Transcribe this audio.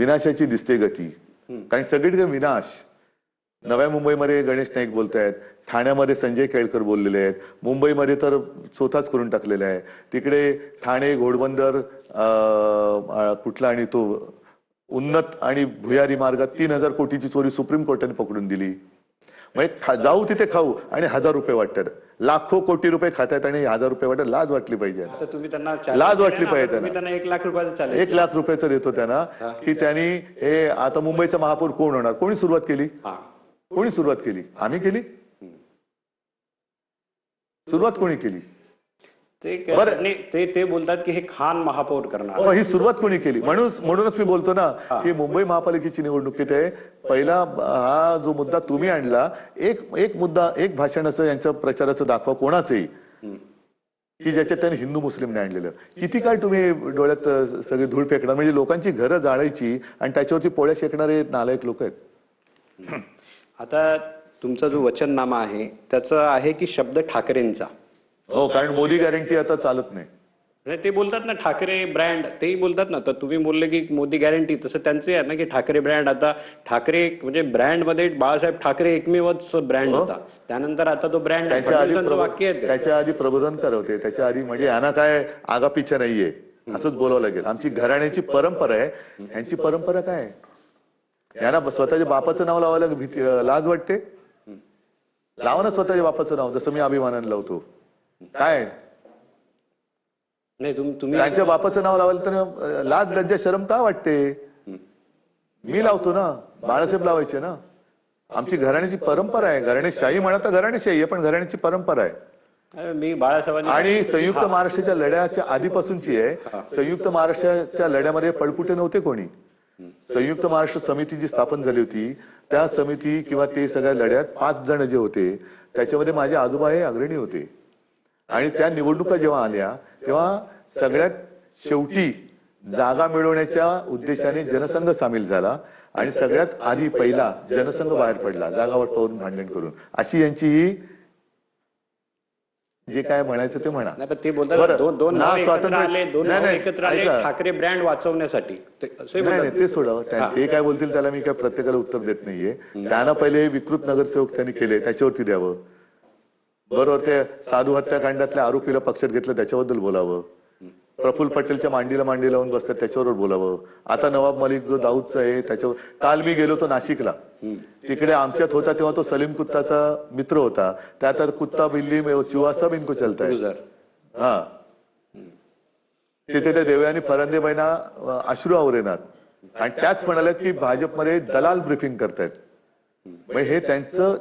विनाशाची दिसते गती. कारण सगळीकडे विनाश. नव्या मुंबईमध्ये गणेश नाईक बोलतायत, ठाण्यामध्ये संजय केळकर बोललेले आहेत, मुंबईमध्ये तर स्वतःच करून टाकलेलं आहे. तिकडे ठाणे घोडबंदर कुठला आणि तो उन्नत आणि भुयारी मार्गात 3000 कोटीची चोरी सुप्रीम कोर्टाने पकडून दिली. म्हणजे जाऊ तिथे खाऊ आणि 1000 रुपये वाटतात. लाखो कोटी रुपये खात्यात आणि 1000 रुपये वाटत. लाज वाटली पाहिजे. तुम्ही त्यांना लाज वाटली पाहिजे. त्यांना 1 लाख रुपयाचं चालेल. 1 लाख रुपयाचं देतो त्यांना की त्यांनी हे आता मुंबईचा महापौर कोण होणार. कोणी सुरुवात केली. कोणी सुरुवात केली. आम्ही केली. सुरुवात कोणी केली. ते बोलतात की हे खान महापौर करणार. ही सुरुवात कोणी केली. म्हणूनच मी बोलतो ना की मुंबई महापालिकेची निवडणुकीत आहे पहिला हा जो मुद्दा तुम्ही आणला, एक मुद्दा एक भाषणाचं यांच्या प्रचाराचं दाखवा कोणाचंही की ज्याच्यात त्यांनी हिंदू मुस्लिम नाही आणलेलं. किती काळ तुम्ही डोळ्यात सगळी धूळ फेकणार. म्हणजे लोकांची घरं जाळायची आणि त्याच्यावरती पोळ्या शेकणारे नालायक लोक आहेत. आता तुमचा जो वचननामा आहे त्याचं आहे की शब्द ठाकरेंचा. हो, कारण मोदी गॅरंटी आता चालत नाही. ते बोलतात ना ठाकरे ब्रँड, तेही बोलतात ना. तर तुम्ही बोलले की मोदी गॅरंटी, तसं त्यांचे आहे ना की ठाकरे ब्रँड. आता ठाकरे म्हणजे ब्रँड मध्ये बाळासाहेब ठाकरे एकमेवच ब्रँड होता. त्यानंतर आता तो ब्रँड वाक्य आहे. त्याच्या आधी प्रबोधनकर होते. त्याच्या आधी म्हणजे यांना काय आगापिछा नाहीये असंच बोलावं लागेल. आमची घराण्याची परंपरा आहे. यांची परंपरा काय. यांना स्वतःच्या बापाचं नाव लावायला लाज वाटते. लावा ना स्वतःच्या बापाचं नाव, जसं मी अभिमानानं लावतो. काय नाही तुम्ही त्यांच्या बापाचं नाव लावायला तर लाज लज्जा शरम का वाटते. मी लावतो ना. बाळासाहेब लावायचे ना. आमची घराण्याची परंपरा आहे. घराणेशाही म्हणा तर घराणेशाही आहे, पण घराण्याची परंपरा आहे. मी बाळासाहेब आणि संयुक्त महाराष्ट्राच्या लढ्याच्या आधीपासूनची आहे. संयुक्त महाराष्ट्राच्या लढ्यामध्ये पळपुटे नव्हते कोणी. संयुक्त महाराष्ट्र समिती जी स्थापन झाली होती त्या समिती किंवा ते सगळ्या लढ्यात 5 जण जे होते त्याच्यामध्ये माझे आजोबा हे अग्रणी होते. आणि त्या निवडणुका जेव्हा आल्या तेव्हा सगळ्यात शेवटी जागा मिळवण्याच्या उद्देशाने जनसंघ सामील झाला आणि सगळ्यात आधी पहिला जनसंघ बाहेर पडला जागा वाटपावरून भांडण करून. अशी यांची ही जे काय म्हणायचं ते म्हणा. ते बोलतात दोन एकत्र आले ठाकरे ब्रँड वाचवण्यासाठी. नाही ते सोडावं. ते काय बोलतील त्याला मी काय प्रत्येकाला उत्तर देत नाहीये. त्यांना पहिले विकृत नगरसेवक त्यांनी केले त्याच्यावरती द्यावं. बरोबर. ते साधू हत्याकांडातल्या आरोपीला पक्षात घेतलं त्याच्याबद्दल बोलावं. प्रफुल्ल पटेलच्या मांडीला मांडी लावून बसतात त्याच्यावर बोलावं. आता नवाब मलिक जो दाऊदचा आहे त्याच्यावर. काल मी गेलो होतो नाशिकला. तिकडे आमच्यात होता तेव्हा तो सलीम कुत्ताचा मित्र होता. त्यात कुत्ता बिल्ली चुहा सब इनको चलता है. हा तिथे ते देवयानी फरांदेबाईंना अश्रू आवरेनात आणि त्याच म्हणाले की भाजपमध्ये दलाल ब्रीफिंग करतायत. हे त्यांचं